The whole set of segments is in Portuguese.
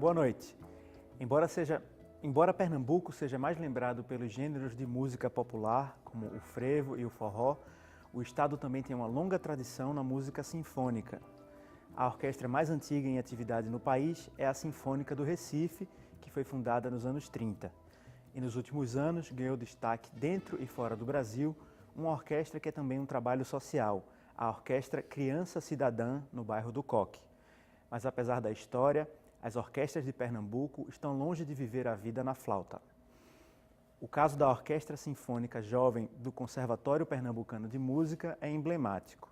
Boa noite. Embora Pernambuco seja mais lembrado pelos gêneros de música popular, como o frevo e o forró, o estado também tem uma longa tradição na música sinfônica. A orquestra mais antiga em atividade no país é a Sinfônica do Recife, que foi fundada nos anos 30. E nos últimos anos ganhou destaque dentro e fora do Brasil uma orquestra que é também um trabalho social, a Orquestra Criança Cidadã, no bairro do Coque. Mas apesar da história, as orquestras de Pernambuco estão longe de viver a vida na flauta. O caso da Orquestra Sinfônica Jovem do Conservatório Pernambucano de Música é emblemático.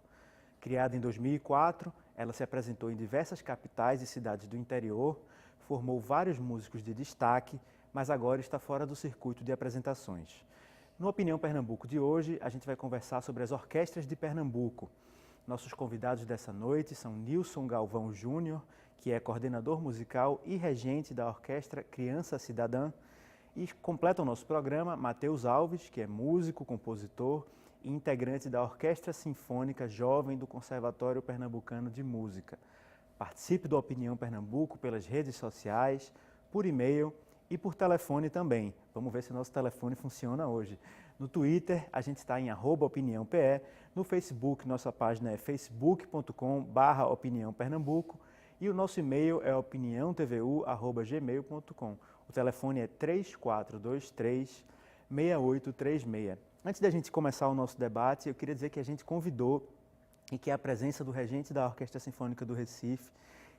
Criada em 2004, ela se apresentou em diversas capitais e cidades do interior, formou vários músicos de destaque, mas agora está fora do circuito de apresentações. No Opinião Pernambuco de hoje, a gente vai conversar sobre as orquestras de Pernambuco. Nossos convidados dessa noite são Nilson Galvão Júnior, que é coordenador musical e regente da Orquestra Criança Cidadã, e completa o nosso programa Matheus Alves, que é músico, compositor e integrante da Orquestra Sinfônica Jovem do Conservatório Pernambucano de Música. Participe do Opinião Pernambuco pelas redes sociais, por e-mail e por telefone também. Vamos ver se o nosso telefone funciona hoje. No Twitter, a gente está em @opiniãope. No Facebook, nossa página é facebook.com/opiniãopernambuco. E o nosso e-mail é opiniãotvu@gmail.com. O telefone é 3423-6836. Antes da gente começar o nosso debate, eu queria dizer que a gente convidou e que a presença do regente da Orquestra Sinfônica do Recife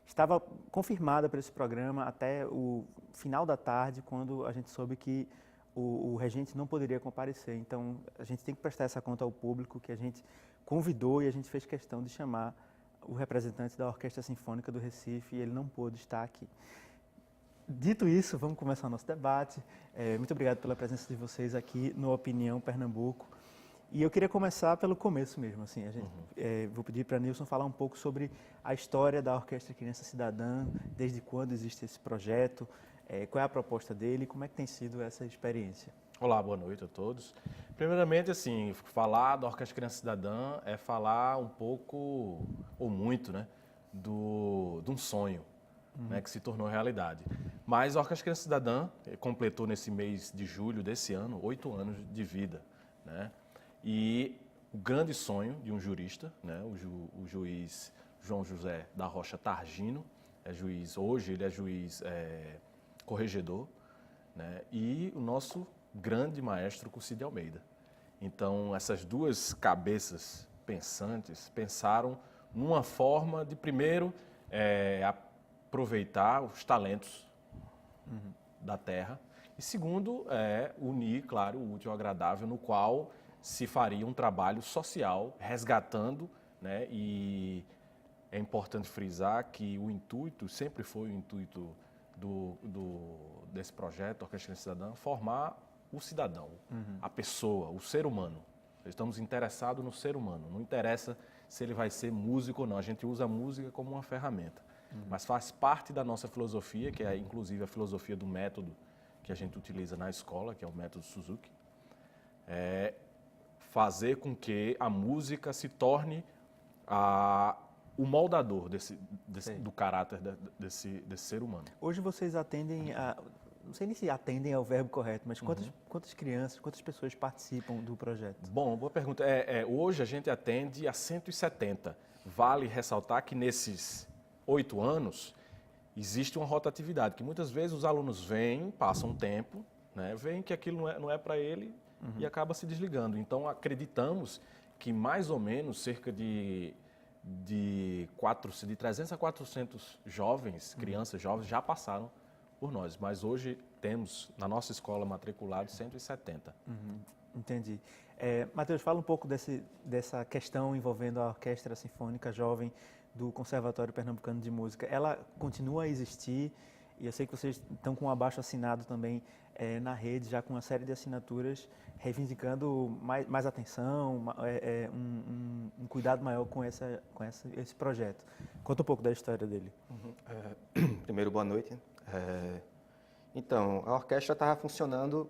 estava confirmada para esse programa até o final da tarde, quando a gente soube que o regente não poderia comparecer. Então, a gente tem que prestar essa conta ao público, que a gente convidou e a gente fez questão de chamar o representante da Orquestra Sinfônica do Recife, e ele não pôde estar aqui. Dito isso, vamos começar o nosso debate. Muito obrigado pela presença de vocês aqui no Opinião Pernambuco. E eu queria começar pelo começo mesmo. Assim, vou pedir para Nilson falar um pouco sobre a história da Orquestra Criança Cidadã, desde quando existe esse projeto, qual é a proposta dele e como é que tem sido essa experiência. Olá, boa noite a todos. Primeiramente, assim, falar da Orquestra Criança Cidadã é falar um pouco, ou muito, né, de um sonho, né, que se tornou realidade. Mas a Orquestra Criança Cidadã completou nesse mês de julho desse ano 8 anos de vida, né? E o grande sonho de um jurista, né, o juiz João José da Rocha Targino, hoje ele é juiz corregedor, né, e o nosso grande maestro Cucy de Almeida. Então, essas duas cabeças pensantes pensaram numa forma de, primeiro, aproveitar os talentos da terra e, segundo, unir, claro, o útil ao agradável, no qual se faria um trabalho social resgatando, né, e é importante frisar que o intuito, sempre foi o intuito desse projeto, Orquestra Cidadã, formar o cidadão, a pessoa, o ser humano. Estamos interessados no ser humano, não interessa se ele vai ser músico ou não, a gente usa a música como uma ferramenta, mas faz parte da nossa filosofia, que é inclusive a filosofia do método que a gente utiliza na escola, que é o método Suzuki, fazer com que a música se torne o moldador do caráter desse ser humano. Hoje vocês atendem não sei nem se atendem é o verbo correto, mas quantas crianças, quantas pessoas participam do projeto? Bom, boa pergunta. Hoje a gente atende a 170. Vale ressaltar que nesses 8 anos existe uma rotatividade, que muitas vezes os alunos vêm, passam um tempo, né, veem que aquilo não é para ele e acaba se desligando. Então acreditamos que mais ou menos cerca de 300 a 400 jovens, crianças jovens, já passaram por nós, mas hoje temos na nossa escola matriculados 170. Entendi. Matheus, fala um pouco dessa questão envolvendo a Orquestra Sinfônica Jovem do Conservatório Pernambucano de Música. Ela continua a existir e eu sei que vocês estão com um abaixo-assinado também na rede, já com uma série de assinaturas reivindicando mais atenção, um cuidado maior com esse projeto. Conta um pouco da história dele. Primeiro, boa noite. Então, a orquestra estava funcionando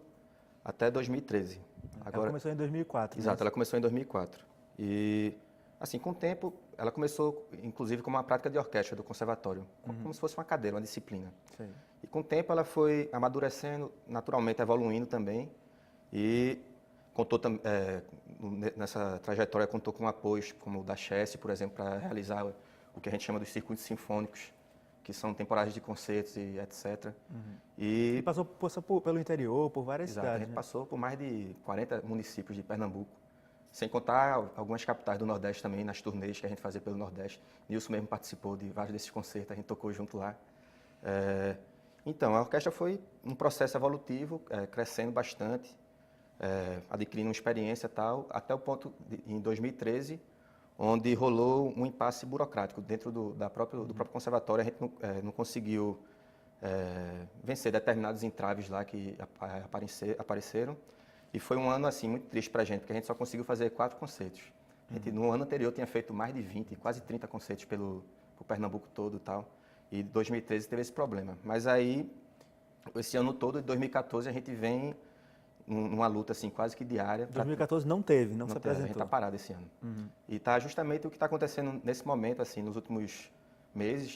até 2013. Ela começou em 2004. Exato, ela começou em 2004. E, assim, com o tempo, ela começou, inclusive, como uma prática de orquestra do conservatório, como se fosse uma cadeira, uma disciplina. Sim. E com o tempo ela foi amadurecendo, naturalmente evoluindo também, e contou nessa trajetória contou com apoios como o da Chess, por exemplo, para realizar o que a gente chama dos circuitos sinfônicos, que são temporadas de concertos e etc. E passou pelo interior, por várias Exato, a cidades, gente né? passou por mais de 40 municípios de Pernambuco, sem contar algumas capitais do Nordeste também, nas turnês que a gente fazia pelo Nordeste. Nilson mesmo participou de vários desses concertos, a gente tocou junto lá. Então, a orquestra foi um processo evolutivo, crescendo bastante, adquirindo uma experiência e tal, até o ponto, em 2013, onde rolou um impasse burocrático dentro do próprio conservatório. A gente não conseguiu vencer determinados entraves lá que apareceram. E foi um ano assim muito triste para a gente, porque a gente só conseguiu fazer 4 concertos. A gente, no ano anterior, tinha feito mais de 20, quase 30 concertos pelo Pernambuco todo e tal. E em 2013 teve esse problema. Mas aí, esse ano todo, de 2014, a gente vem numa luta assim quase que diária. 2014 não teve, não se A gente está apresentou. parado esse ano. E está justamente o que está acontecendo nesse momento, assim, nos últimos meses.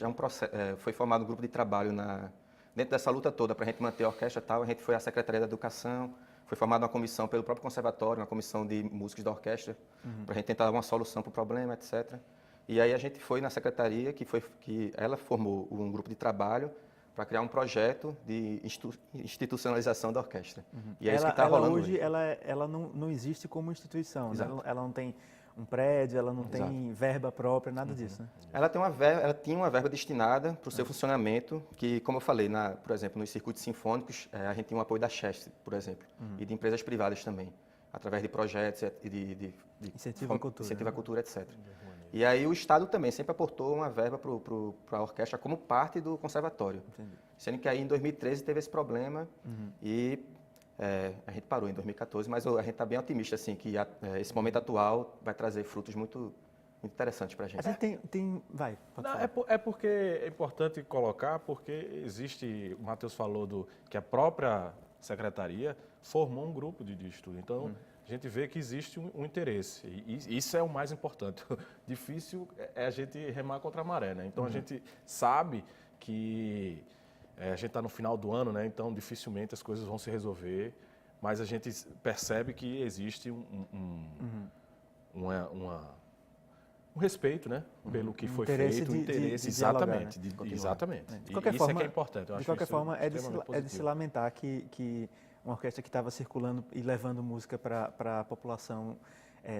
Foi formado um grupo de trabalho dentro dessa luta toda para a gente manter a orquestra e tal. A gente foi à Secretaria da Educação, foi formada uma comissão pelo próprio conservatório, uma comissão de músicos da orquestra, para a gente tentar dar uma solução para o problema, etc. E aí a gente foi na secretaria, que ela formou um grupo de trabalho para criar um projeto de institucionalização da orquestra. E é isso que está rolando hoje. Ela não existe como instituição, né? Exato. Ela não tem um prédio, ela não Exato. tem verba própria, nada disso, né? Ela tinha uma verba destinada para o seu funcionamento, que, como eu falei, por exemplo, nos circuitos sinfônicos, a gente tinha um apoio da Chess, por exemplo, e de empresas privadas também, através de projetos e de Incentivo à cultura. incentivo à né? cultura, etc. E aí o Estado também sempre aportou uma verba para a orquestra como parte do conservatório. Entendi. Sendo que aí em 2013 teve esse problema e a gente parou em 2014, mas a gente está bem otimista assim, que esse momento atual vai trazer frutos muito interessantes para a gente. A gente tem... Vai, pode Não, falar. é porque é importante colocar, porque existe, o Matheus falou que a própria secretaria formou um grupo de estudo. Então, a gente vê que existe um interesse. E isso é o mais importante. O difícil é a gente remar contra a maré, né? Então, a gente sabe que a gente está no final do ano, né? Então, dificilmente as coisas vão se resolver, mas a gente percebe que existe um respeito, né, pelo que foi interesse feito, de interesse, exatamente, exatamente, né? exatamente. De qualquer Isso forma, é que é importante. Eu de acho qualquer isso forma, é de extremamente se positivo. lamentar que uma orquestra que estava circulando e levando música para a população,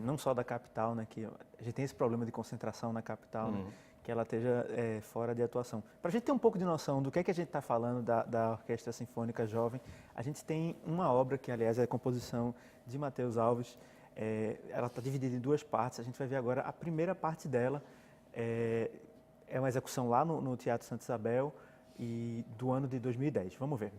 não só da capital, né, que a gente tem esse problema de concentração na capital, né, que ela esteja fora de atuação. Para a gente ter um pouco de noção do que a gente está falando da Orquestra Sinfônica Jovem, a gente tem uma obra que, aliás, é a composição de Matheus Alves. Ela está dividida em 2 partes. A gente vai ver agora a primeira parte dela. É uma execução lá no Teatro Santa Isabel e do ano de 2010. Vamos ver.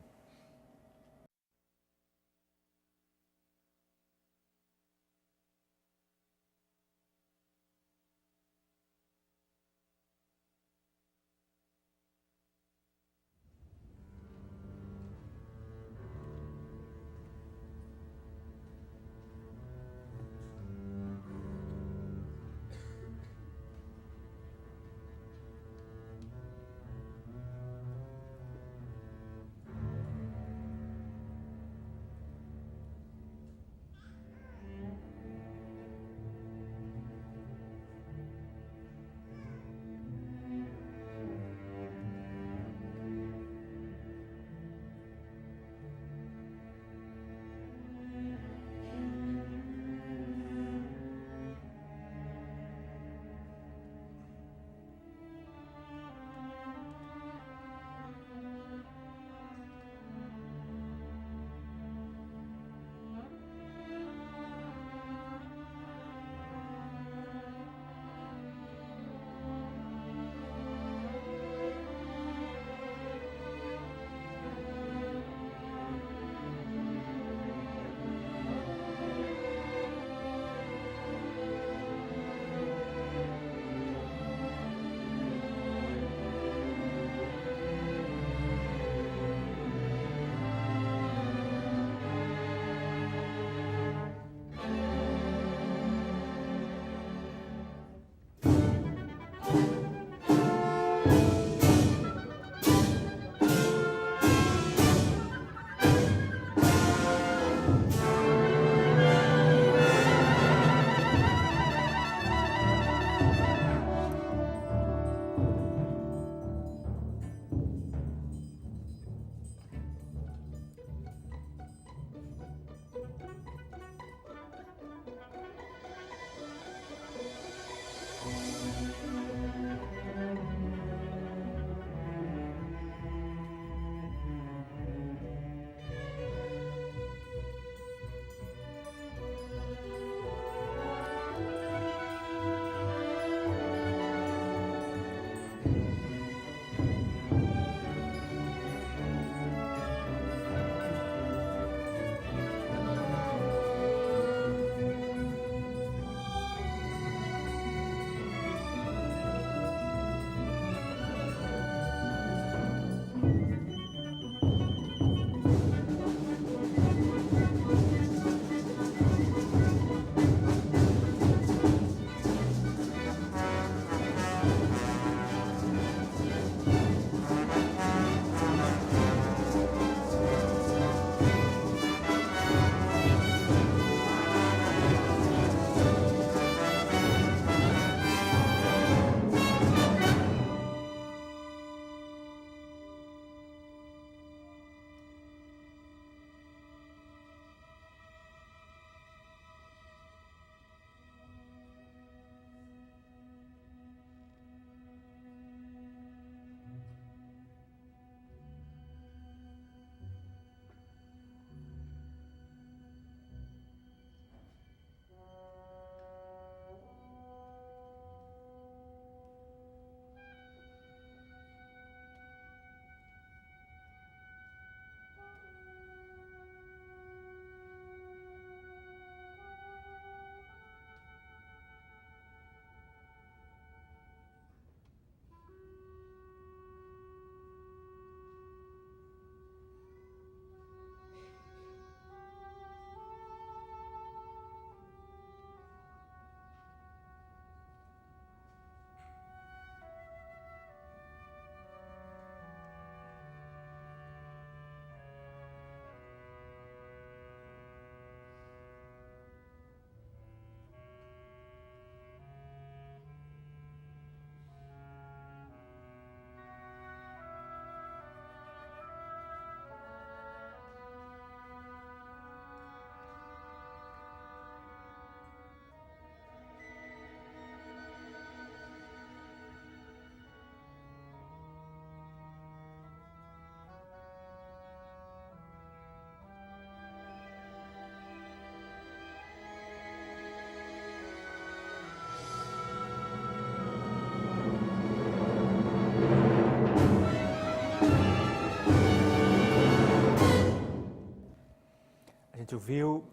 gente ouviu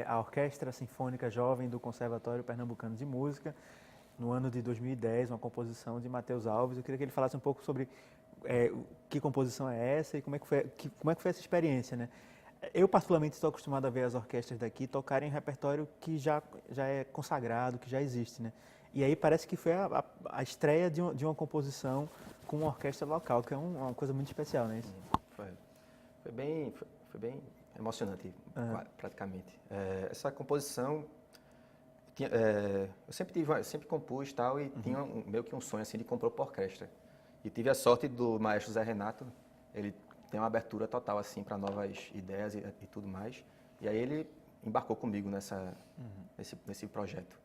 a Orquestra Sinfônica Jovem do Conservatório Pernambucano de Música, no ano de 2010, uma composição de Matheus Alves. Eu queria que ele falasse um pouco sobre que composição é essa e como é que foi essa experiência, né? Eu, particularmente, estou acostumado a ver as orquestras daqui tocarem um repertório que já é consagrado, que já existe, né? E aí parece que foi a estreia de uma composição com uma orquestra local, que é uma coisa muito especial, né? Foi bem emocionante, praticamente. Essa composição, eu sempre compus e tal, e tinha meio que um sonho assim de compor para orquestra. E tive a sorte do maestro Zé Renato, ele tem uma abertura total assim para novas ideias e tudo mais. E aí ele embarcou comigo nesse projeto.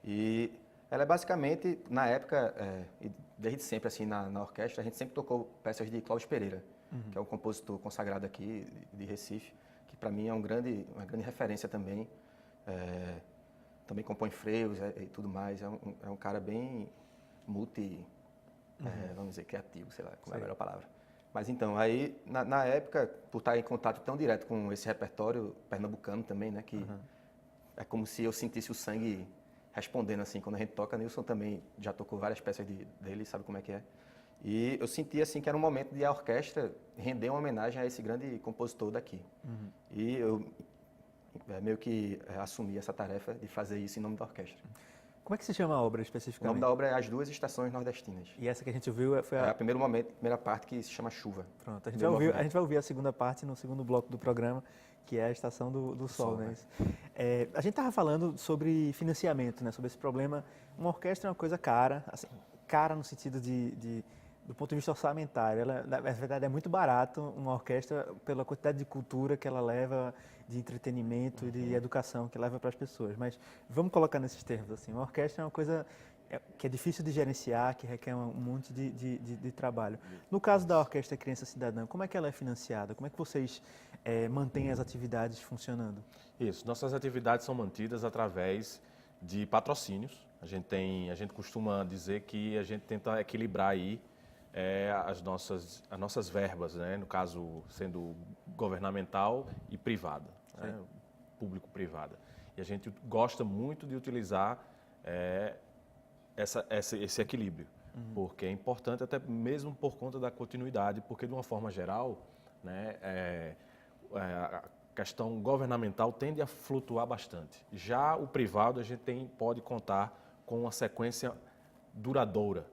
E ela é basicamente, na época, e desde sempre assim na orquestra, a gente sempre tocou peças de Cláudio Pereira, que é um compositor consagrado aqui de Recife, que para mim é uma grande referência também. Também compõe freios e tudo mais. É um cara bem vamos dizer, criativo, sei lá, como é a melhor palavra. Mas então, aí, na época, por estar em contato tão direto com esse repertório pernambucano também, né, que é como se eu sentisse o sangue respondendo, assim, quando a gente toca. Nilson também já tocou várias peças dele, sabe como é que é. E eu senti, assim, que era um momento de a orquestra render uma homenagem a esse grande compositor daqui. E eu meio que assumi essa tarefa de fazer isso em nome da orquestra. Como é que se chama a obra O especificamente? nome da obra é As Duas Estações Nordestinas. E essa que a gente ouviu foi a primeira parte que se chama Chuva. Pronto, a gente vai ouvir a segunda parte no segundo bloco do programa, que é a Estação do Sol, né? A gente estava falando sobre financiamento, né? Sobre esse problema. Uma orquestra é uma coisa cara, assim, cara no sentido do ponto de vista orçamentário. Ela, na verdade, é muito barato uma orquestra pela quantidade de cultura que ela leva, de entretenimento e de educação que leva para as pessoas. Mas vamos colocar nesses termos, assim, uma orquestra é uma coisa que é difícil de gerenciar, que requer um monte de trabalho. No caso da Orquestra Criança Cidadã, como é que ela é financiada? Como é que vocês mantêm as atividades funcionando? Isso, nossas atividades são mantidas através de patrocínios. A gente costuma dizer que a gente tenta equilibrar aí as nossas verbas, né? No caso, sendo governamental e privada, né? Público-privada. E a gente gosta muito de utilizar esse equilíbrio, porque é importante até mesmo por conta da continuidade, porque de uma forma geral, né, a questão governamental tende a flutuar bastante. Já o privado a gente pode contar com uma sequência duradoura.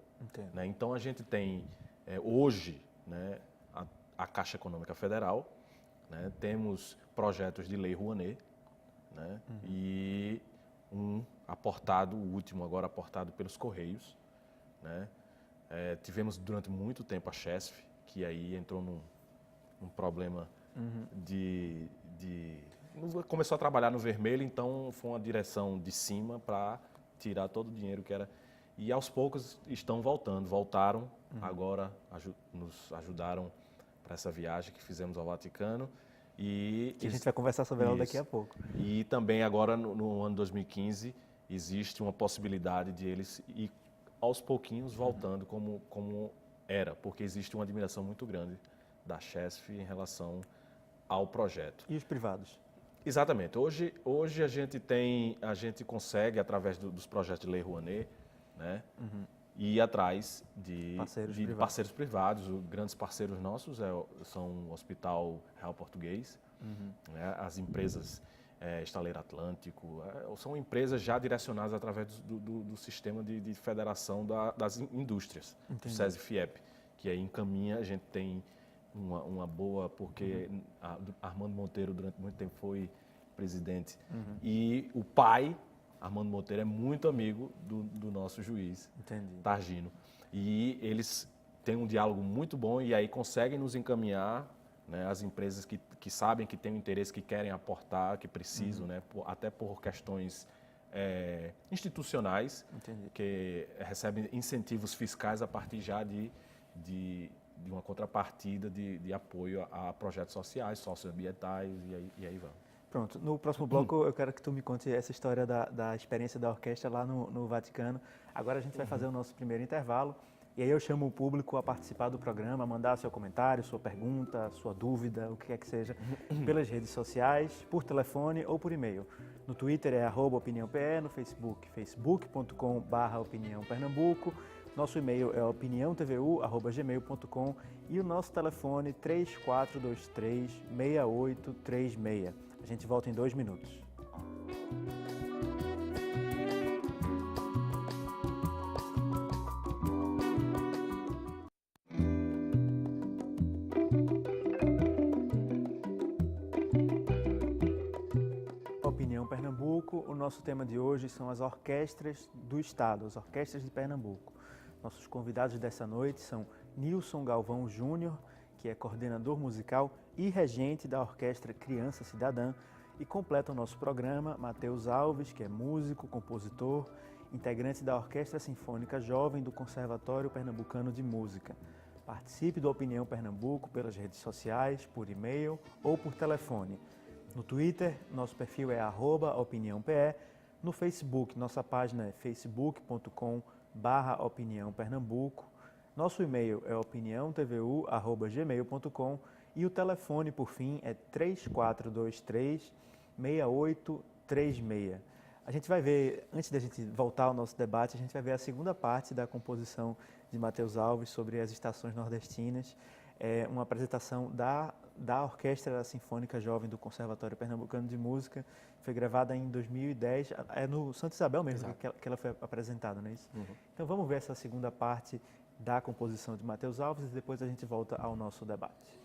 Né? Então a gente tem hoje, né, a Caixa Econômica Federal, né, temos projetos de Lei Rouanet, né, e o último agora aportado pelos Correios, né. Tivemos durante muito tempo a Chesf, que aí entrou num problema começou a trabalhar no vermelho, então foi uma direção de cima para tirar todo o dinheiro que era. E aos poucos voltaram, agora nos ajudaram para essa viagem que fizemos ao Vaticano. E a gente vai conversar sobre ela daqui a pouco. E também agora, no ano 2015, existe uma possibilidade de eles ir aos pouquinhos voltando como era, porque existe uma admiração muito grande da Chesf em relação ao projeto. E os privados? Exatamente. Hoje a gente consegue, através dos projetos de Lei Rouanet, né, ir atrás de parceiros privados. Os grandes parceiros nossos são o Hospital Real Português, né, as empresas Estaleiro Atlântico, são empresas já direcionadas através do sistema de federação das indústrias, do SESI-FIEP, que aí encaminha. A gente tem uma boa, porque Armando Monteiro durante muito tempo foi presidente, e o pai, Armando Monteiro, é muito amigo do nosso juiz, Targino. E eles têm um diálogo muito bom e aí conseguem nos encaminhar, né, as empresas que sabem que têm um interesse, que querem aportar, que precisam, né, até por questões institucionais, que recebem incentivos fiscais a partir já de uma contrapartida de apoio a projetos sociais, socioambientais, e aí vamos. Pronto, no próximo bloco eu quero que tu me conte essa história da experiência da orquestra lá no Vaticano. Agora a gente vai fazer o nosso primeiro intervalo. E aí eu chamo o público a participar do programa, a mandar seu comentário, sua pergunta, sua dúvida, o que quer que seja, pelas redes sociais, por telefone ou por e-mail. No Twitter é @opiniãope, no Facebook, facebook.com/opiniãopernambuco. Nosso e-mail é opiniãotvu@gmail.com e o nosso telefone 3423-6836. A gente volta em 2 minutos. Opinião Pernambuco, o nosso tema de hoje são as orquestras do estado, as orquestras de Pernambuco. Nossos convidados dessa noite são Nilson Galvão Júnior, que é coordenador musical e regente da Orquestra Criança Cidadã, e completa o nosso programa Matheus Alves, que é músico, compositor, integrante da Orquestra Sinfônica Jovem do Conservatório Pernambucano de Música. Participe do Opinião Pernambuco pelas redes sociais, por e-mail ou por telefone. No Twitter, nosso perfil é @opiniãope. No Facebook, nossa página é facebook.com/opiniãopernambuco. Nosso e-mail é opiniãotvu@gmail.com e o telefone, por fim, é 3423-6836. A gente vai ver, antes da gente voltar ao nosso debate, a gente vai ver a segunda parte da composição de Matheus Alves sobre as estações nordestinas. É uma apresentação da Orquestra Sinfônica Jovem do Conservatório Pernambucano de Música. Foi gravada em 2010, é no Santa Isabel mesmo que ela foi apresentada, não é isso? Uhum. Então vamos ver essa segunda parte da composição de Matheus Alves e depois a gente volta ao nosso debate.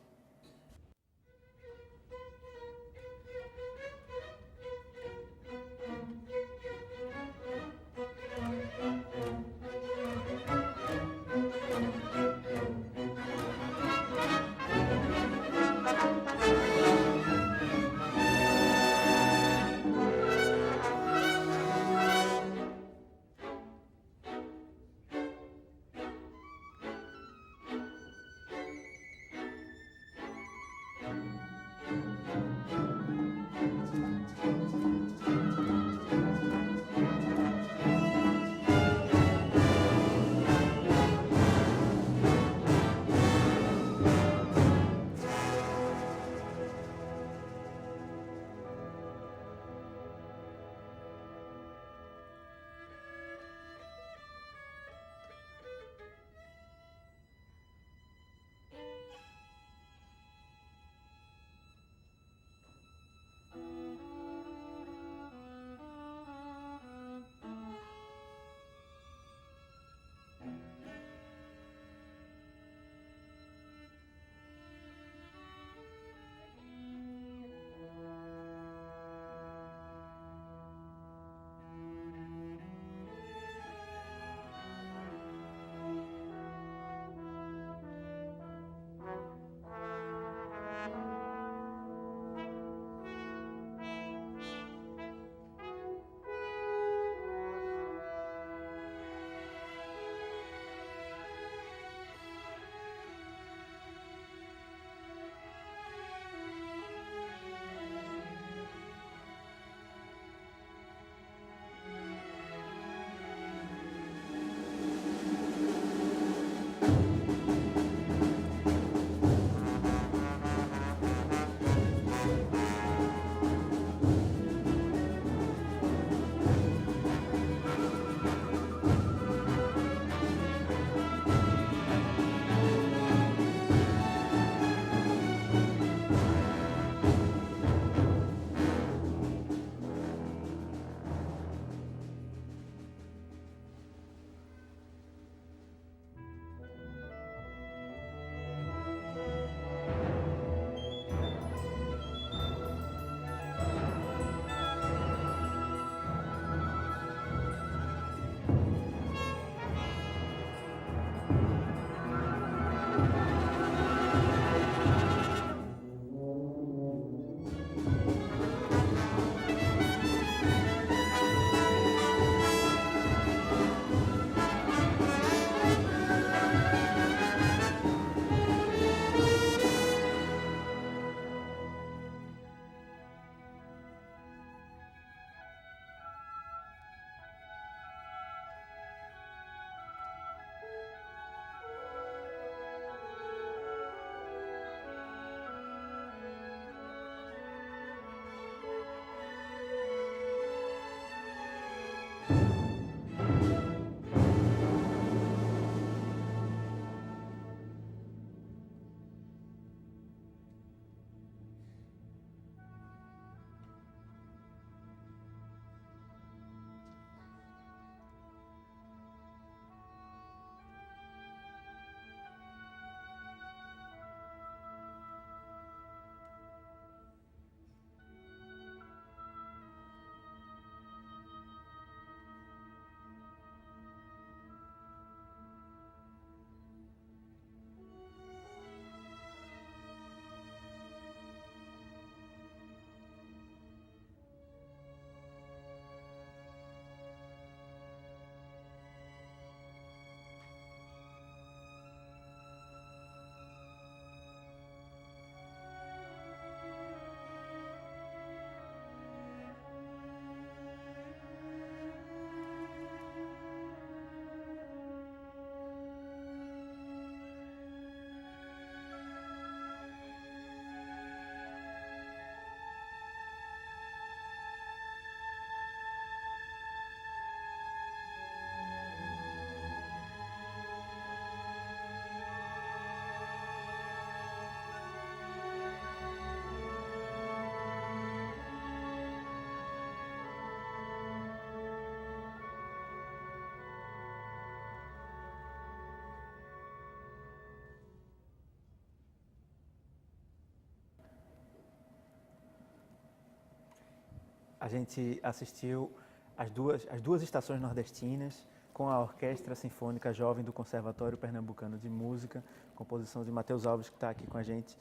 a gente assistiu as duas estações nordestinas com a Orquestra Sinfônica Jovem do Conservatório Pernambucano de Música, composição de Matheus Alves, que está aqui com a gente.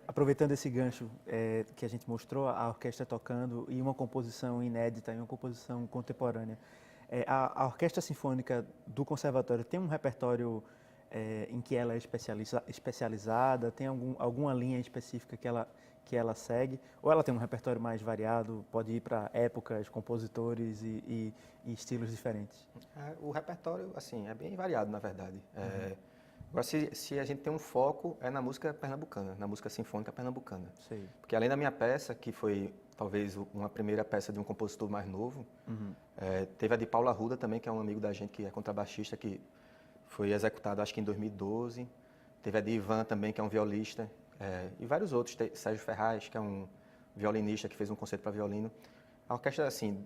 Aproveitando esse gancho que a gente mostrou, a orquestra tocando e uma composição inédita e uma composição contemporânea. A Orquestra Sinfônica do Conservatório tem um repertório em que ela é especializada? Tem alguma linha específica que ela segue? Ou ela tem um repertório mais variado, pode ir para épocas, compositores e estilos diferentes? O repertório, assim, é bem variado, na verdade. Agora, se a gente tem um foco, é na música pernambucana, na música sinfônica pernambucana. Sei. Porque além da minha peça, que foi talvez uma primeira peça de um compositor mais novo, teve a de Paulo Arruda também, que é um amigo da gente, que é contrabaixista, que foi executado acho que em 2012. Teve a de Ivan também, que é um violista, e vários outros. Tem Sérgio Ferraz, que é um violinista, que fez um concerto para violino. A orquestra, assim,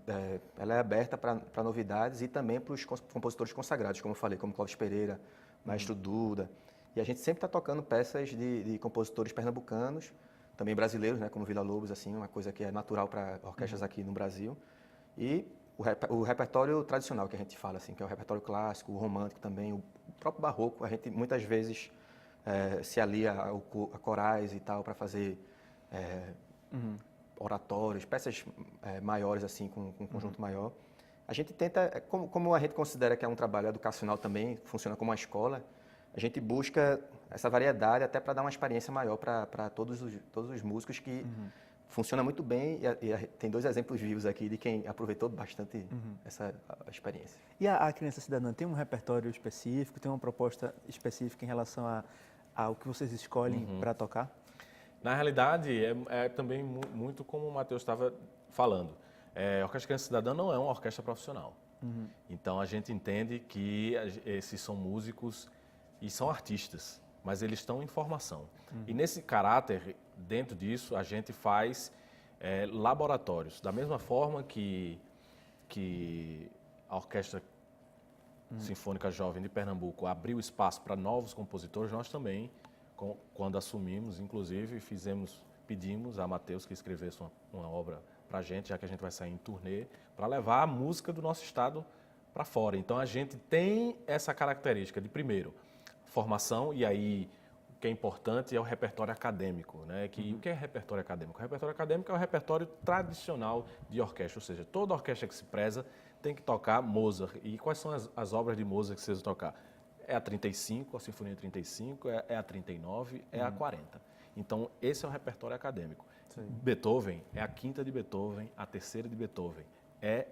ela é aberta para novidades e também para os compositores consagrados, como eu falei, como Clóvis Pereira, Maestro Duda. E a gente sempre está tocando peças de compositores pernambucanos, também brasileiros, né, como Vila Lobos, assim, uma coisa que é natural para orquestras aqui no Brasil. E o repertório tradicional que a gente fala, assim, que é o repertório clássico, o romântico também, o próprio barroco. A gente muitas vezes se alia a corais e tal para fazer oratórios, peças maiores, assim, com um conjunto maior. A gente tenta, como a gente considera que é um trabalho educacional também, funciona como uma escola, a gente busca essa variedade até para dar uma experiência maior para todos os músicos, que funciona muito bem, e tem dois exemplos vivos aqui de quem aproveitou bastante essa experiência. E a Criança Cidadã tem um repertório específico, tem uma proposta específica em relação ao que vocês escolhem para tocar? Na realidade, é também muito como o Matheus estava falando. A Orquestra Criança Cidadã não é uma orquestra profissional. Então, a gente entende que esses são músicos e são artistas, mas eles estão em formação. E nesse caráter, dentro disso, a gente faz laboratórios. Da mesma forma que a Orquestra Sinfônica Jovem de Pernambuco abriu espaço para novos compositores, nós também, quando assumimos, inclusive, pedimos a Matheus que escrevesse uma obra para a gente, já que a gente vai sair em turnê, para levar a música do nosso estado para fora. Então, a gente tem essa característica de, primeiro, formação, e aí o que é importante é o repertório acadêmico, né? O que é repertório acadêmico? O repertório acadêmico é o repertório tradicional de orquestra, ou seja, toda orquestra que se preza tem que tocar Mozart. E quais são as obras de Mozart que vocês vão tocar? É a 35, a Sinfonia 35, é a 39, é a 40. Então, esse é o repertório acadêmico. Sim. Beethoven é a quinta de Beethoven, a terceira de Beethoven. É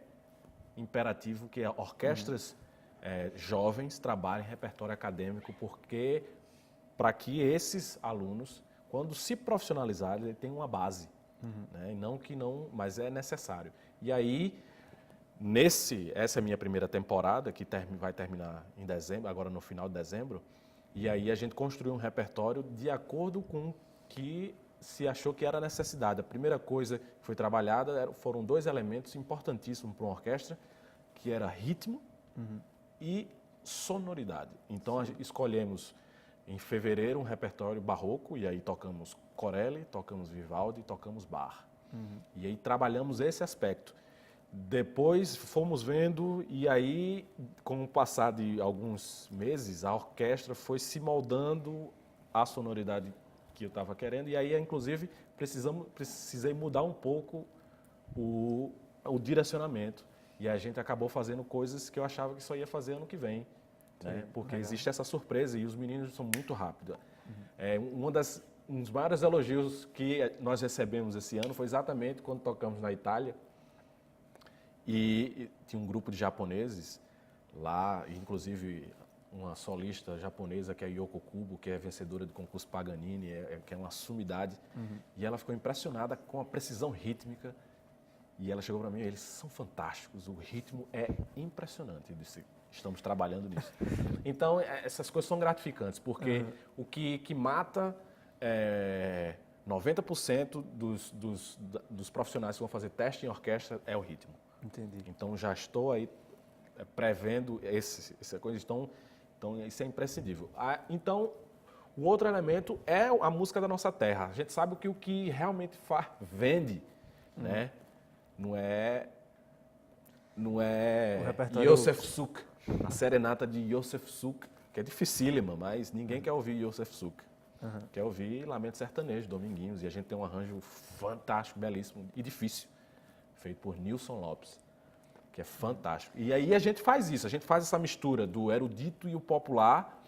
imperativo que orquestras jovens trabalhem repertório acadêmico, porque para que esses alunos, quando se profissionalizarem, ele tem uma base, né? E não que não, mas é necessário. E aí, essa é a minha primeira temporada, que vai terminar em dezembro, agora no final de dezembro, e aí a gente construiu um repertório de acordo com o que se achou que era necessidade. A primeira coisa que foi trabalhada foram dois elementos importantíssimos para uma orquestra, que era ritmo e sonoridade. Então, escolhemos em fevereiro um repertório barroco, e aí tocamos Corelli, tocamos Vivaldi, tocamos Bach. E aí trabalhamos esse aspecto. Depois fomos vendo, e aí, com o passar de alguns meses, a orquestra foi se moldando à sonoridade que eu estava querendo, e aí, inclusive, precisei mudar um pouco o direcionamento. E a gente acabou fazendo coisas que eu achava que só ia fazer ano que vem, né? Porque existe essa surpresa e os meninos são muito rápidos. Um dos maiores elogios que nós recebemos esse ano foi exatamente quando tocamos na Itália, e tinha um grupo de japoneses lá, inclusive uma solista japonesa que é a Yoko Kubo, que é vencedora do concurso Paganini, que é uma sumidade, e ela ficou impressionada com a precisão rítmica, e ela chegou para mim: eles são fantásticos, o ritmo é impressionante. Eu disse: estamos trabalhando nisso. Então, essas coisas são gratificantes, porque o que mata 90% dos profissionais que vão fazer teste em orquestra é o ritmo. Entendi. Então, já estou aí prevendo essa coisa. Então, isso é imprescindível. Então, o outro elemento é a música da nossa terra. A gente sabe que o que realmente vende, né? Não é O repertório- Yosef Suk, a serenata de Yosef Suk, que é dificílima, mas ninguém quer ouvir Yosef Suk. Quer ouvir Lamento Sertanejo, Dominguinhos, e a gente tem um arranjo fantástico, belíssimo e difícil, feito por Nilson Lopes, que é fantástico. E aí a gente faz isso, a gente faz essa mistura do erudito e o popular,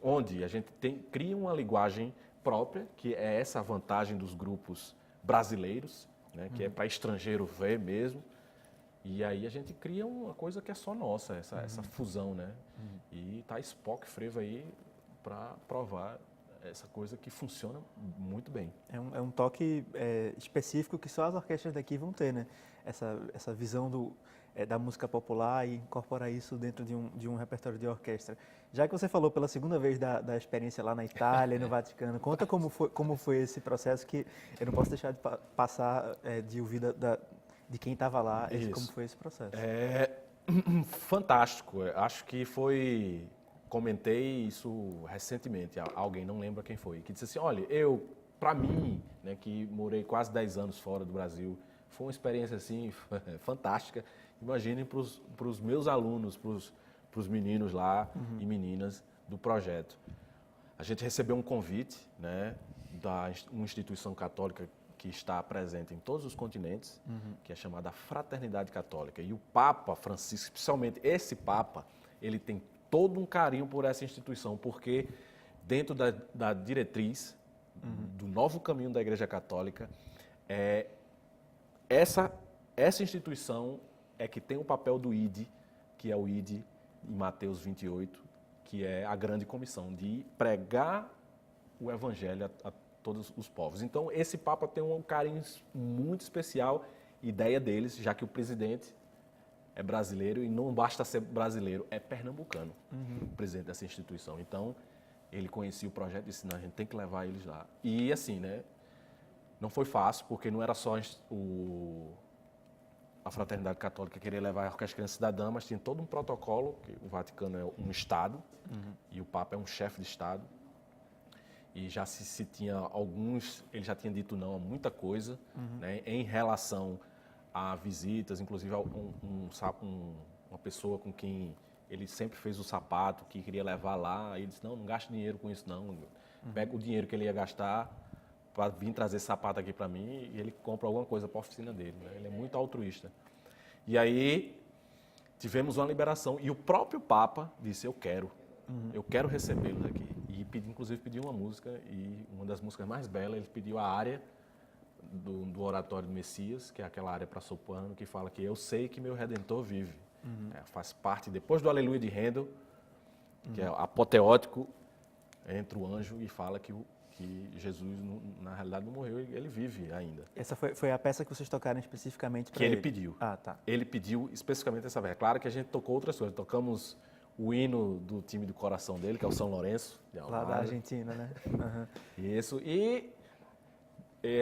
onde a gente cria uma linguagem própria, que é essa vantagem dos grupos brasileiros, né, que é para estrangeiro ver mesmo. E aí a gente cria uma coisa que é só nossa, essa fusão, né? E tá Spock Frevo aí para provar essa coisa que funciona muito bem. É um toque específico que só as orquestras daqui vão ter, né? Essa visão da música popular e incorporar isso dentro de um repertório de orquestra. Já que você falou pela segunda vez da experiência lá na Itália e no Vaticano, conta como foi esse processo, que eu não posso deixar de passar de ouvir de quem estava lá, como foi esse processo. Fantástico. Acho que comentei isso recentemente, alguém, não lembra quem foi, que disse assim, olha, para mim, né, que morei quase 10 anos fora do Brasil, foi uma experiência assim fantástica. Imaginem para os meus alunos, para os meninos lá e meninas do projeto. A gente recebeu um convite, né, uma instituição católica que está presente em todos os continentes, que é chamada Fraternidade Católica. E o Papa Francisco, especialmente esse Papa, ele tem todo um carinho por essa instituição, porque dentro da diretriz do novo caminho da Igreja Católica, essa instituição é que tem o papel do ID, que é o ID em Mateus 28, que é a grande comissão de pregar o Evangelho a todos os povos. Então, esse Papa tem um carinho muito especial, ideia deles, já que o presidente é brasileiro e não basta ser brasileiro, é pernambucano, o presidente dessa instituição. Então, ele conhecia o projeto e disse, não, a gente tem que levar eles lá. E assim, né, não foi fácil, porque não era só a Fraternidade Católica querer levar a Orquestra Criança Cidadã, mas tinha todo um protocolo, que o Vaticano é um Estado, e o Papa é um chefe de Estado. E já se tinha ele já tinha dito não a muita coisa, né, em relação a visitas, inclusive uma pessoa com quem ele sempre fez o sapato, que queria levar lá, e ele disse, não gaste dinheiro com isso não, pega o dinheiro que ele ia gastar para vir trazer esse sapato aqui para mim, e ele compra alguma coisa para a oficina dele, né? Ele é muito altruísta. E aí tivemos uma liberação, e o próprio Papa disse, eu quero recebê-los aqui. E inclusive pediu uma música, e uma das músicas mais belas, ele pediu a área do Oratório do Messias, que é aquela área para soprano, que fala que eu sei que meu Redentor vive. Faz parte, depois do Aleluia de Handel, que é apoteótico, entra o anjo e fala que Jesus, na realidade, não morreu, ele vive ainda. Essa foi a peça que vocês tocaram especificamente para ele? Que ele pediu. Ah, tá. Ele pediu especificamente essa peça. Claro que a gente tocou outras coisas. Tocamos o hino do time do coração dele, que é o São Lourenço. Lá da Argentina, né? Isso. E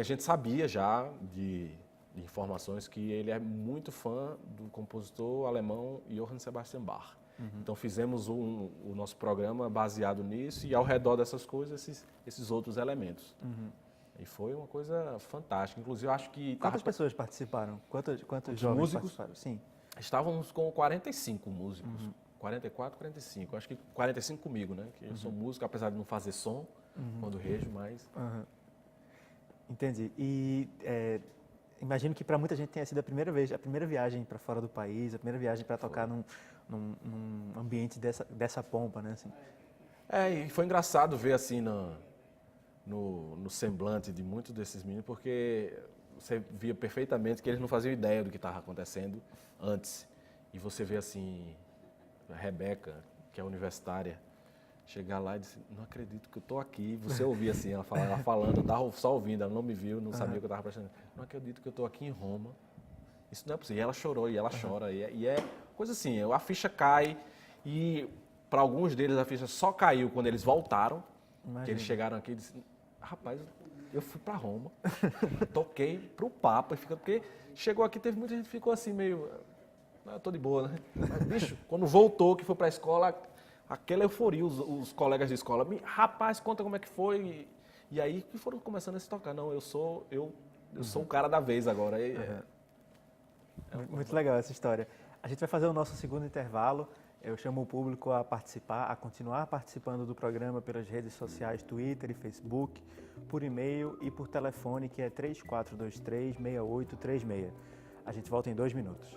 a gente sabia já de informações que ele é muito fã do compositor alemão Johann Sebastian Bach. Então fizemos o nosso programa baseado nisso e ao redor dessas coisas, esses outros elementos. E foi uma coisa fantástica. Inclusive, eu acho que... Quantas pessoas participaram? Quantos jovens músicos? participaram? Sim. Estávamos com 45 músicos. 44, 45. Acho que 45 comigo, né? Que eu sou músico, apesar de não fazer som quando rejo, mas... Entendi. E imagino que para muita gente tenha sido a primeira viagem para fora do país, a primeira viagem para tocar num ambiente dessa pompa, né? Assim. E foi engraçado ver assim no semblante de muitos desses meninos, porque você via perfeitamente que eles não faziam ideia do que estava acontecendo antes. E você vê assim, a Rebeca, que é universitária, chegar lá e dizer, não acredito que eu estou aqui. Você ouvia assim, ela falando, eu estava só ouvindo, ela não me viu, não sabia o que eu estava prestando. Não acredito que eu estou aqui em Roma. Isso não é possível. E ela chorou, e ela chora. E é coisa assim, a ficha cai, e para alguns deles a ficha só caiu quando eles voltaram. Que eles chegaram aqui e disseram, rapaz, eu fui para Roma, toquei para o Papa, porque chegou aqui, teve muita gente que ficou assim meio, eu tô de boa, né? Mas, bicho, quando voltou, que foi para a escola, aquela euforia, os colegas de escola, rapaz, conta como é que foi. E aí que foram começando a se tocar. Não, eu sou o cara da vez agora. Muito legal essa história. A gente vai fazer o nosso segundo intervalo. Eu chamo o público a participar, a continuar participando do programa pelas redes sociais, Twitter e Facebook, por e-mail e por telefone, que é 3423-6836. A gente volta em 2 minutos.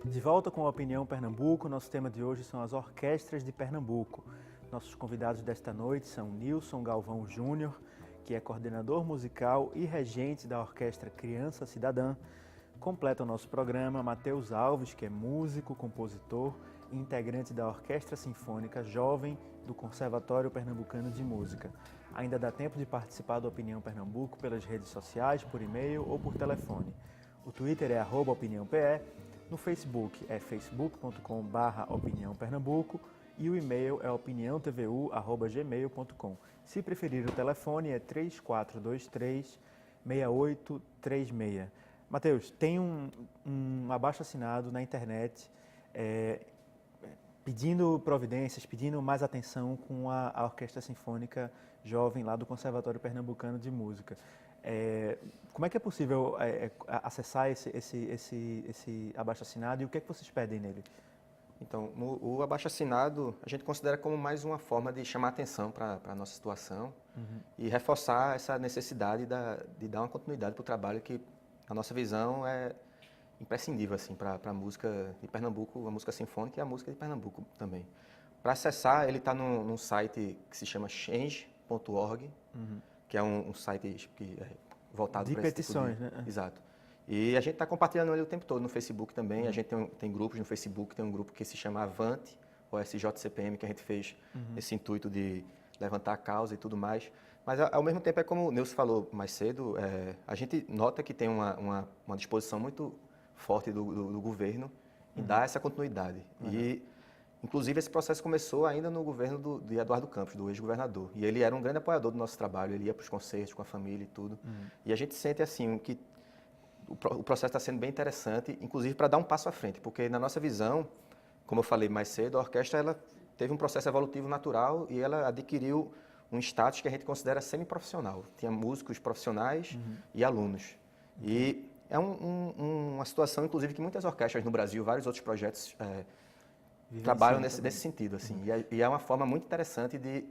De volta com a Opinião Pernambuco, nosso tema de hoje são as orquestras de Pernambuco. Nossos convidados desta noite são Nilson Galvão Júnior, que é coordenador musical e regente da Orquestra Criança Cidadã. Completa o nosso programa Matheus Alves, que é músico, compositor e integrante da Orquestra Sinfônica Jovem do Conservatório Pernambucano de Música. Ainda dá tempo de participar do Opinião Pernambuco pelas redes sociais, por e-mail ou por telefone. O Twitter é @opiniãope. No Facebook é facebook.com/opiniãopernambuco e o e-mail é opiniãotvu@gmail.com. Se preferir o telefone é 3423-6836. Matheus, tem um abaixo-assinado na internet pedindo providências, pedindo mais atenção com a Orquestra Sinfônica Jovem lá do Conservatório Pernambucano de Música. Como é que é possível acessar esse abaixo-assinado e o que é que vocês pedem nele? Então, o abaixo-assinado a gente considera como mais uma forma de chamar atenção para a nossa situação e reforçar essa necessidade de dar uma continuidade para o trabalho que, na nossa visão, é imprescindível assim, para a música de Pernambuco, a música sinfônica e a música de Pernambuco também. Para acessar, ele está num site que se chama change.org, que é um site que é voltado para esse petições, tipo de... né? Exato. E a gente está compartilhando ele o tempo todo no Facebook também. A gente tem grupos no Facebook, tem um grupo que se chama Avante, ou SJCPM, que a gente fez esse intuito de levantar a causa e tudo mais. Mas, ao mesmo tempo, é como o Nilson falou mais cedo, a gente nota que tem uma disposição muito forte do governo em dar essa continuidade. E, inclusive, esse processo começou ainda no governo de Eduardo Campos, do ex-governador. E ele era um grande apoiador do nosso trabalho, ele ia para os concertos com a família e tudo. E a gente sente, assim, que o processo está sendo bem interessante, inclusive para dar um passo à frente, porque na nossa visão, como eu falei mais cedo, a orquestra ela teve um processo evolutivo natural e ela adquiriu um status que a gente considera semi-profissional. Tinha músicos profissionais e alunos. E é uma situação, inclusive, que muitas orquestras no Brasil, vários outros projetos trabalham nesse sentido. Assim. E é uma forma muito interessante de,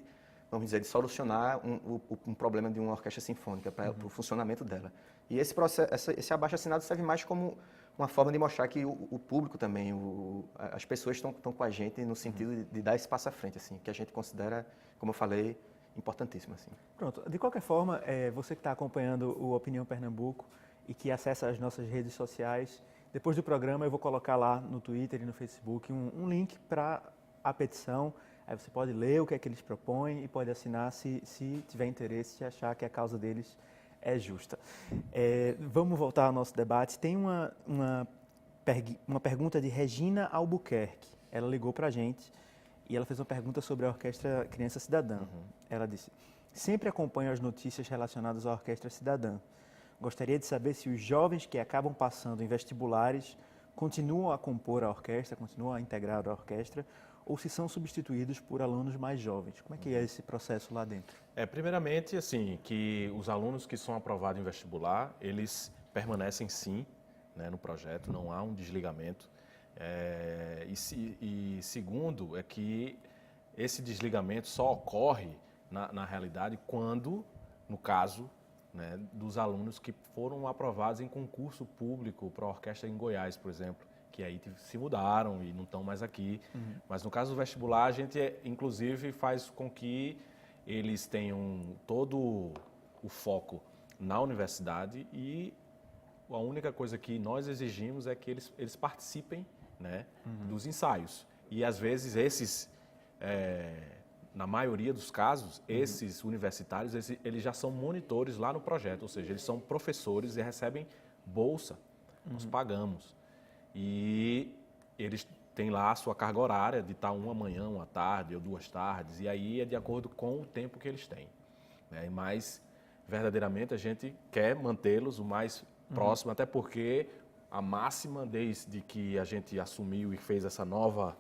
vamos dizer, de solucionar um problema de uma orquestra sinfônica para o funcionamento dela. E esse abaixo-assinado serve mais como uma forma de mostrar que o público também, as pessoas estão com a gente no sentido de dar esse passo à frente, assim, que a gente considera, como eu falei, importantíssimo. Assim. Pronto. De qualquer forma, você que está acompanhando o Opinião Pernambuco e que acessa as nossas redes sociais, depois do programa eu vou colocar lá no Twitter e no Facebook um link para a petição. Aí você pode ler o que é que eles propõem e pode assinar se tiver interesse e achar que a causa deles é justa. Vamos voltar ao nosso debate. Tem uma pergunta de Regina Albuquerque. Ela ligou para a gente e ela fez uma pergunta sobre a Orquestra Criança Cidadã. Ela disse: sempre acompanho as notícias relacionadas à Orquestra Cidadã. Gostaria de saber se os jovens que acabam passando em vestibulares continuam a compor a orquestra, continuam a integrar a orquestra, ou se são substituídos por alunos mais jovens. Como é que é esse processo lá dentro? Primeiramente, assim, que os alunos que são aprovados em vestibular, eles permanecem sim, né, no projeto, não há um desligamento. E segundo, é que esse desligamento só ocorre, na realidade, quando, no caso, né, dos alunos que foram aprovados em concurso público para a orquestra em Goiás, por exemplo, que aí se mudaram e não estão mais aqui. Mas no caso do vestibular, a gente, inclusive, faz com que eles tenham todo o foco na universidade e a única coisa que nós exigimos é que eles participem, né, dos ensaios. E, às vezes, na maioria dos casos, esses universitários, eles já são monitores lá no projeto, ou seja, eles são professores e recebem bolsa, nós pagamos. E eles têm lá a sua carga horária de estar uma manhã, uma tarde ou 2 tardes, e aí é de acordo com o tempo que eles têm. Né? Mas, verdadeiramente, a gente quer mantê-los o mais próximo, até porque a máxima desde que a gente assumiu e fez essa nova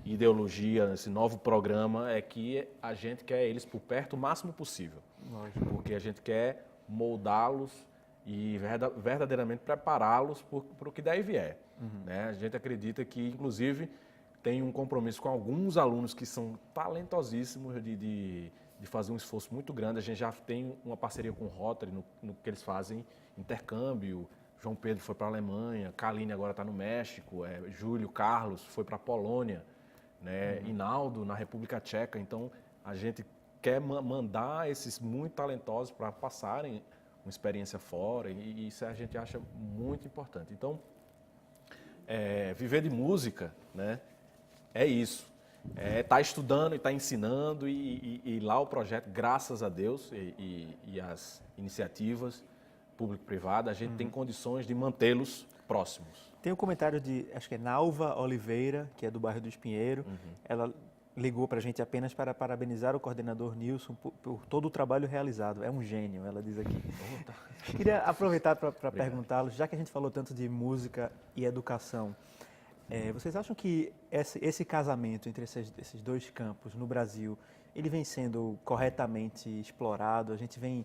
ideologia, esse novo programa, é que a gente quer eles por perto o máximo possível. Lógico. Porque a gente quer moldá-los e verdadeiramente prepará-los para o que daí vier. Né? A gente acredita que, inclusive, tem um compromisso com alguns alunos que são talentosíssimos de fazer um esforço muito grande. A gente já tem uma parceria com o Rotary no que eles fazem intercâmbio. João Pedro foi para a Alemanha, Kaline agora está no México, Júlio Carlos foi para a Polônia, né? Hinaldo na República Tcheca. Então, a gente quer mandar esses muito talentosos para passarem uma experiência fora e isso a gente acha muito importante. Então, viver de música, né? É isso. Tá estudando e tá ensinando e lá o projeto, graças a Deus e as iniciativas público-privada, a gente tem condições de mantê-los próximos. Tem um comentário de, acho que é Nalva Oliveira, que é do bairro do Espinheiro. Ela ligou para a gente apenas para parabenizar o coordenador Nilson por todo o trabalho realizado. É um gênio, ela diz aqui. Queria aproveitar para perguntá-los, já que a gente falou tanto de música e educação, vocês acham que esse casamento entre esses dois campos no Brasil, ele vem sendo corretamente explorado? A gente vem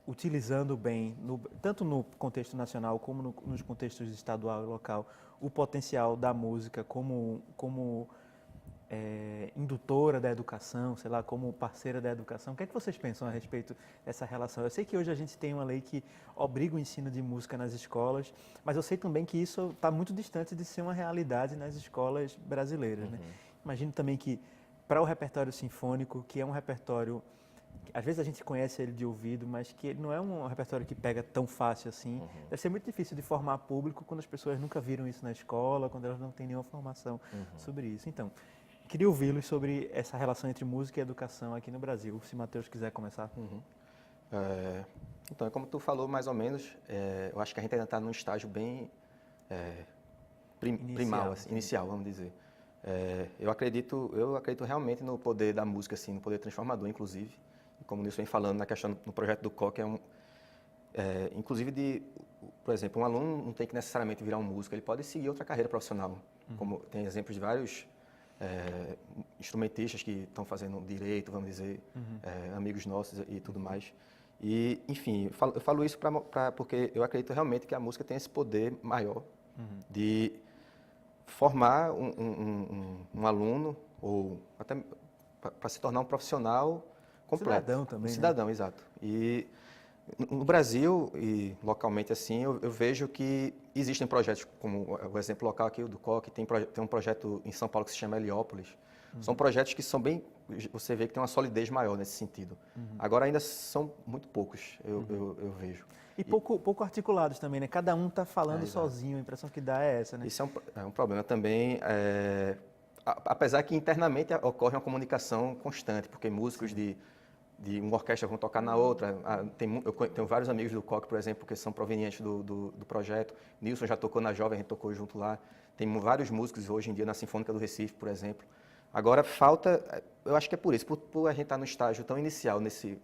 utilizando bem, tanto no contexto nacional como nos contextos estadual e local, o potencial da música como indutora da educação, sei lá, como parceira da educação. O que é que vocês pensam a respeito dessa relação? Eu sei que hoje a gente tem uma lei que obriga o ensino de música nas escolas, mas eu sei também que isso está muito distante de ser uma realidade nas escolas brasileiras, né? Imagino também que para o repertório sinfônico, que é um repertório, às vezes a gente conhece ele de ouvido, mas que ele não é um repertório que pega tão fácil assim. Deve ser muito difícil de formar público quando as pessoas nunca viram isso na escola, quando elas não têm nenhuma formação sobre isso. Então, queria ouvi-los sobre essa relação entre música e educação aqui no Brasil. Se Matheus quiser começar. Então, como tu falou mais ou menos, eu acho que a gente ainda está num estágio bem primal, assim, inicial, vamos dizer. Eu acredito realmente no poder da música, assim, no poder transformador, inclusive. E como o Nilson vem falando na questão no projeto do COC, inclusive por exemplo, um aluno não tem que necessariamente virar um músico, ele pode seguir outra carreira profissional. Como tem exemplos de vários instrumentistas que estão fazendo direito, vamos dizer, amigos nossos e tudo mais. E, enfim, eu falo isso porque eu acredito realmente que a música tem esse poder maior de formar um aluno, ou até para se tornar um profissional completo. Cidadão também, cidadão, né? Exato. E no Brasil, e localmente assim, eu vejo que existem projetos, como o exemplo local aqui, o do COC, tem um projeto em São Paulo que se chama Heliópolis. São projetos que são bem, você vê que tem uma solidez maior nesse sentido. Agora ainda são muito poucos, eu vejo. E pouco articulados também, né? Cada um está falando sozinho, a impressão que dá é essa, né? Isso é um problema também, apesar que internamente ocorre uma comunicação constante, porque músicos de uma orquestra vão tocar na outra. Eu tenho vários amigos do COC, por exemplo, que são provenientes do projeto. Nilson já tocou na Jovem, a gente tocou junto lá. Tem vários músicos hoje em dia na Sinfônica do Recife, por exemplo. Agora, falta, eu acho que é por isso, por a gente estar no estágio tão inicial, nesse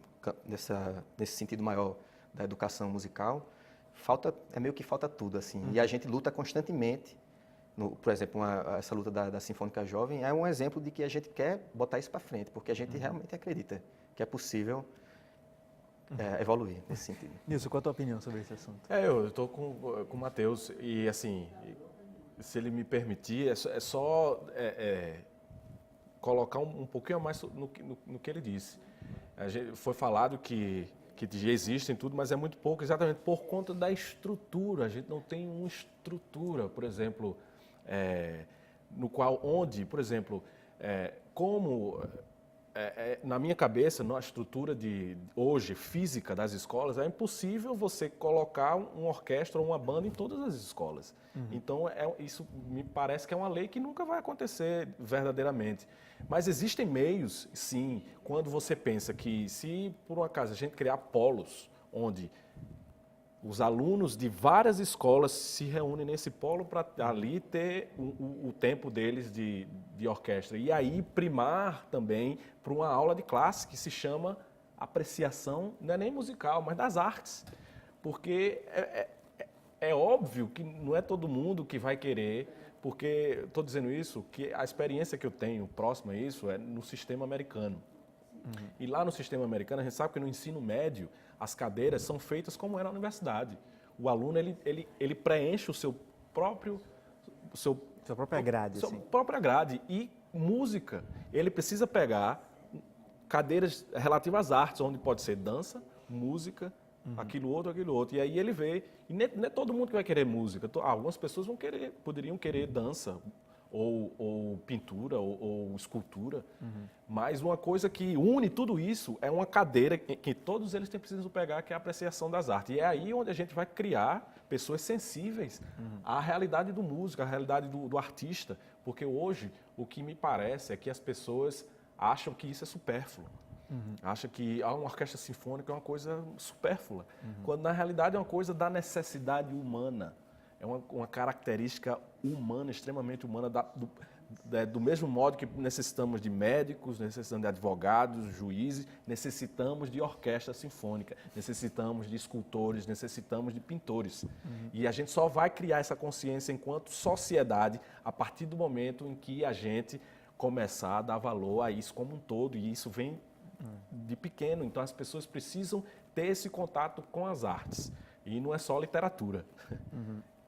sentido maior da educação musical, meio que falta tudo, assim. E a gente luta constantemente, por exemplo, essa luta da Sinfônica Jovem é um exemplo de que a gente quer botar isso para frente, porque a gente realmente acredita que é possível evoluir nesse sentido. Nilson, qual a tua opinião sobre esse assunto? Eu estou com o Matheus e, assim, se ele me permitir, é só colocar um pouquinho a mais no que ele disse. Foi falado que já existem tudo, mas é muito pouco, exatamente por conta da estrutura. A gente não tem uma estrutura, por exemplo, onde, por exemplo, na minha cabeça, na estrutura hoje física das escolas, é impossível você colocar uma orquestra ou uma banda em todas as escolas. Então, isso me parece que é uma lei que nunca vai acontecer verdadeiramente. Mas existem meios, sim, quando você pensa que se, por um acaso, a gente criar polos, onde os alunos de várias escolas se reúnem nesse polo para ali ter o tempo deles de orquestra. E aí primar também para uma aula de classe que se chama apreciação, não é nem musical, mas das artes. Porque é óbvio que não é todo mundo que vai querer, porque estou dizendo isso, que a experiência que eu tenho próxima a isso é no sistema americano. E lá no sistema americano, a gente sabe que no ensino médio, as cadeiras são feitas como é na universidade. O aluno, ele preenche o seu próprio... Sua própria grade, Sua assim. própria grade. E música, ele precisa pegar cadeiras relativas às artes, onde pode ser dança, música, aquilo outro. E aí ele vê, e não é todo mundo que vai querer música. Algumas pessoas poderiam querer dança, ou pintura, ou escultura. Mas uma coisa que une tudo isso é uma cadeira que todos eles precisam pegar, que é a apreciação das artes. E é aí onde a gente vai criar pessoas sensíveis à realidade do músico, à realidade do artista. Porque hoje, o que me parece é que as pessoas acham que isso é supérfluo. Acham que uma orquestra sinfônica é uma coisa supérflua. Quando, na realidade, é uma coisa da necessidade humana. É uma característica humana, extremamente humana, do mesmo modo que necessitamos de médicos, necessitamos de advogados, juízes, necessitamos de orquestra sinfônica, necessitamos de escultores, necessitamos de pintores. E a gente só vai criar essa consciência enquanto sociedade a partir do momento em que a gente começar a dar valor a isso como um todo, e isso vem de pequeno. Então as pessoas precisam ter esse contato com as artes. E não é só literatura.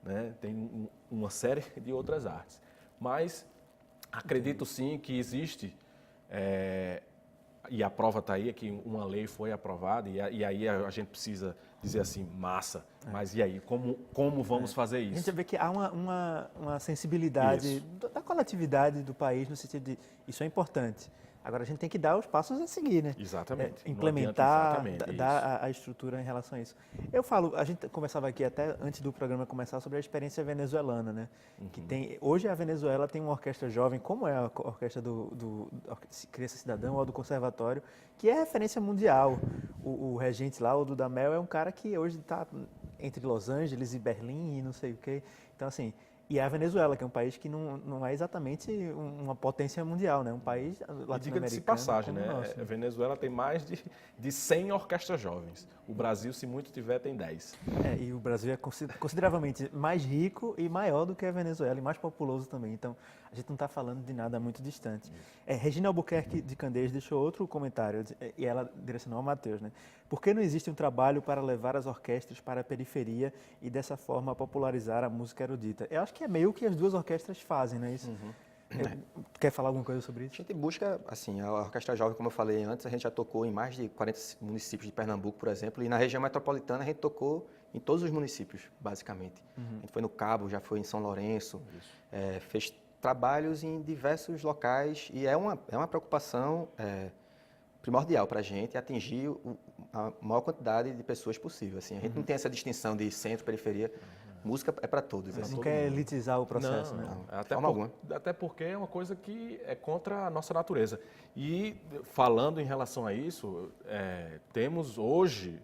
Né? Tem uma série de outras artes. Mas acredito sim que existe, e a prova está aí, é que uma lei foi aprovada, e aí a gente precisa dizer assim, massa, mas e aí, como vamos fazer isso? A gente vê que há uma sensibilidade da coletividade do país, no sentido de isso é importante. Agora a gente tem que dar os passos a seguir, né? Exatamente. Implementar, dar a estrutura em relação a isso. Eu falo, a gente conversava aqui até antes do programa começar sobre a experiência venezuelana, né? Que hoje a Venezuela tem uma orquestra jovem, como é a orquestra do Criança Cidadã ou do Conservatório, que é referência mundial. O regente lá, o Dudamel, é um cara que hoje está entre Los Angeles e Berlim e não sei o quê. Então, assim... E é a Venezuela, que é um país que não é exatamente uma potência mundial, né? Um país latino-americano. Diga-se de passagem, né? Nosso, A Venezuela tem mais de 100 orquestras jovens. O Brasil, se muito tiver, tem 10. E o Brasil é consideravelmente mais rico e maior do que a Venezuela, e mais populoso também. Então, a gente não está falando de nada muito distante. Regina Albuquerque de Candeias deixou outro comentário, e ela direcionou ao Matheus, né? Por que não existe um trabalho para levar as orquestras para a periferia e, dessa forma, popularizar a música erudita? Eu acho que é meio que as duas orquestras fazem, não é isso? Quer falar alguma coisa sobre isso? A gente busca, assim, a Orquestra Jovem, como eu falei antes, a gente já tocou em mais de 40 municípios de Pernambuco, por exemplo, e na região metropolitana a gente tocou em todos os municípios, basicamente. A gente foi no Cabo, já foi em São Lourenço, fez trabalhos em diversos locais, e é uma preocupação primordial para a gente atingir a maior quantidade de pessoas possível. Assim, a gente não tem essa distinção de centro, periferia. Música é para todos. Você não quer elitizar o processo, não, né? Não. Até porque é uma coisa que é contra a nossa natureza. E falando em relação a isso, temos hoje,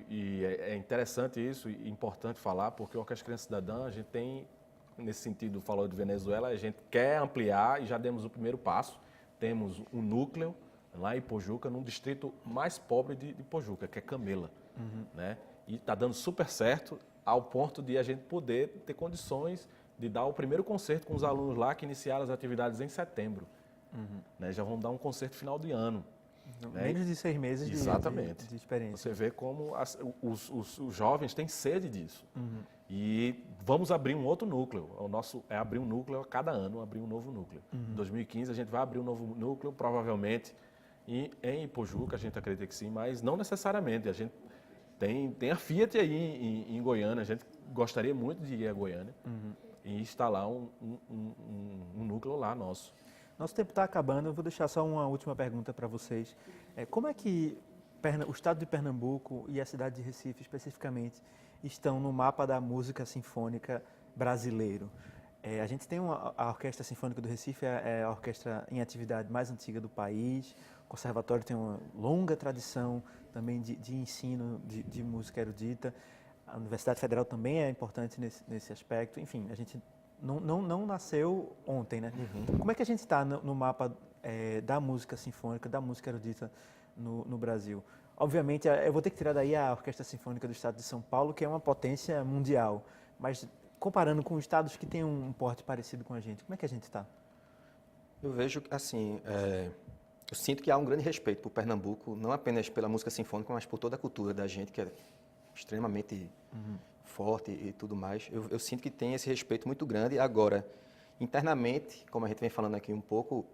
e é interessante isso, e importante falar, porque o Orquestra Criança Cidadã, a gente tem, nesse sentido, falou de Venezuela, a gente quer ampliar e já demos o primeiro passo. Temos um núcleo lá em Pojuca, num distrito mais pobre de Pojuca, que é Camela. Né? E está dando super certo, ao ponto de a gente poder ter condições de dar o primeiro concerto com os alunos lá, que iniciaram as atividades em setembro. Né? Já vão dar um concerto final de ano. Né? Menos de 6 meses de experiência. Você vê como os jovens têm sede disso. E vamos abrir um outro núcleo. O nosso é abrir um núcleo a cada ano, abrir um novo núcleo. Em 2015 a gente vai abrir um novo núcleo, provavelmente em Ipojuca, a gente acredita que sim, mas não necessariamente. A gente tem a Fiat aí em Goiânia, a gente gostaria muito de ir a Goiânia e instalar um núcleo lá nosso. Nosso tempo está acabando, eu vou deixar só uma última pergunta para vocês. Como é que o estado de Pernambuco e a cidade de Recife, especificamente, estão no mapa da música sinfônica brasileiro? A gente tem a Orquestra Sinfônica do Recife, é a orquestra em atividade mais antiga do país. O Conservatório tem uma longa tradição também de ensino de música erudita. A Universidade Federal também é importante nesse aspecto. Enfim, a gente não nasceu ontem, né? Como é que a gente está no mapa da música sinfônica, da música erudita no Brasil? Obviamente, eu vou ter que tirar daí a Orquestra Sinfônica do Estado de São Paulo, que é uma potência mundial. Mas comparando com estados que têm um porte parecido com a gente, como é que a gente está? Eu vejo, assim, eu sinto que há um grande respeito por Pernambuco, não apenas pela música sinfônica, mas por toda a cultura da gente, que é extremamente forte e tudo mais. Eu sinto que tem esse respeito muito grande. Agora, internamente, como a gente vem falando aqui um pouco,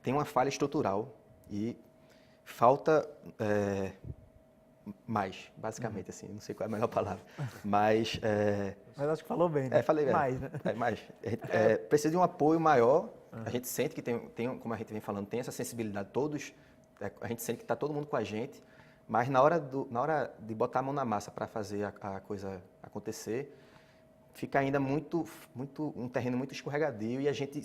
tem uma falha estrutural e falta mais, basicamente, assim, não sei qual é a melhor palavra, mas... Mas acho que falou bem, né? falei mais, né? mais. Precisa de um apoio maior. A gente sente que tem, como a gente vem falando, tem essa sensibilidade, todos, a gente sente que está todo mundo com a gente, mas na hora de botar a mão na massa para fazer a coisa acontecer, fica ainda um terreno muito escorregadio e a gente,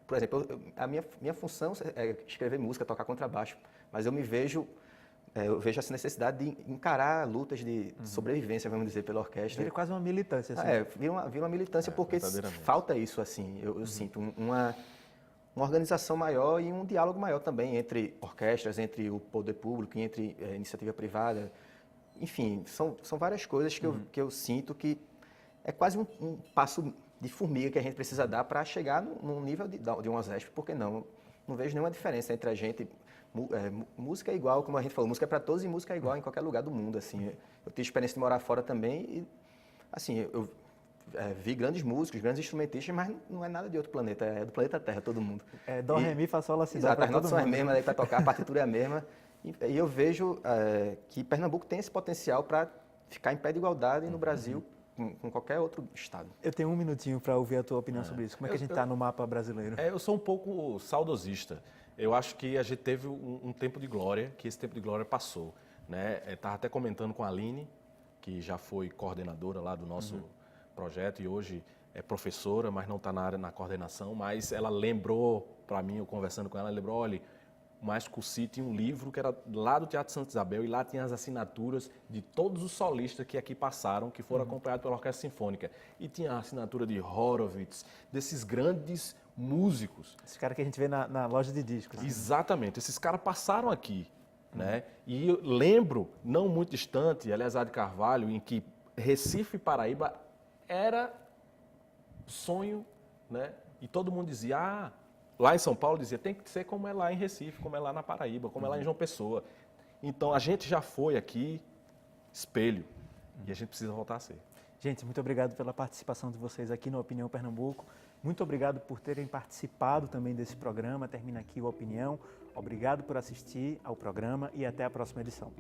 por exemplo, a minha função é escrever música, tocar contrabaixo, mas eu vejo essa necessidade de encarar lutas de sobrevivência, vamos dizer, pela orquestra. Vira quase uma militância, assim. Vira uma militância porque falta isso, assim, eu sinto uma organização maior e um diálogo maior também entre orquestras, entre o poder público, entre a iniciativa privada. Enfim, são várias coisas que eu sinto que é quase um passo de formiga que a gente precisa dar para chegar num nível de um OSESP, porque não vejo nenhuma diferença entre a gente. Música é igual, como a gente falou, música é para todos e música é igual em qualquer lugar do mundo. Assim. Eu tive experiência de morar fora também e, assim, eu vi grandes músicos, grandes instrumentistas, mas não é nada de outro planeta, é do planeta Terra, todo mundo. Dó, ré, mi, fá, sol, lá, si, dó. Exato, as notas são as mesmas, daí para tocar, a partitura é a mesma. E eu vejo que Pernambuco tem esse potencial para ficar em pé de igualdade no Brasil com qualquer outro estado. Eu tenho um minutinho para ouvir a tua opinião sobre isso. Como é que a gente está no mapa brasileiro? Eu sou um pouco saudosista. Eu acho que a gente teve um tempo de glória, que esse tempo de glória passou. Estava até comentando com a Aline, que já foi coordenadora lá do nosso projeto e hoje é professora, mas não está na coordenação, mas ela lembrou para mim, eu conversando com ela, lembrou, olha, o Maestro Cussi tinha um livro que era lá do Teatro Santa Isabel e lá tinha as assinaturas de todos os solistas que aqui passaram, que foram acompanhados pela Orquestra Sinfônica. E tinha a assinatura de Horowitz, desses grandes músicos. Esse cara que a gente vê na loja de discos. Exatamente, esses caras passaram aqui. Né? E eu lembro, não muito distante, Eleazar de Carvalho, em que Recife e Paraíba era sonho, né? E todo mundo dizia, lá em São Paulo dizia, tem que ser como é lá em Recife, como é lá na Paraíba, como é lá em João Pessoa. Então a gente já foi aqui espelho e a gente precisa voltar a ser. Gente, muito obrigado pela participação de vocês aqui no Opinião Pernambuco. Muito obrigado por terem participado também desse programa. Termina aqui o Opinião. Obrigado por assistir ao programa e até a próxima edição.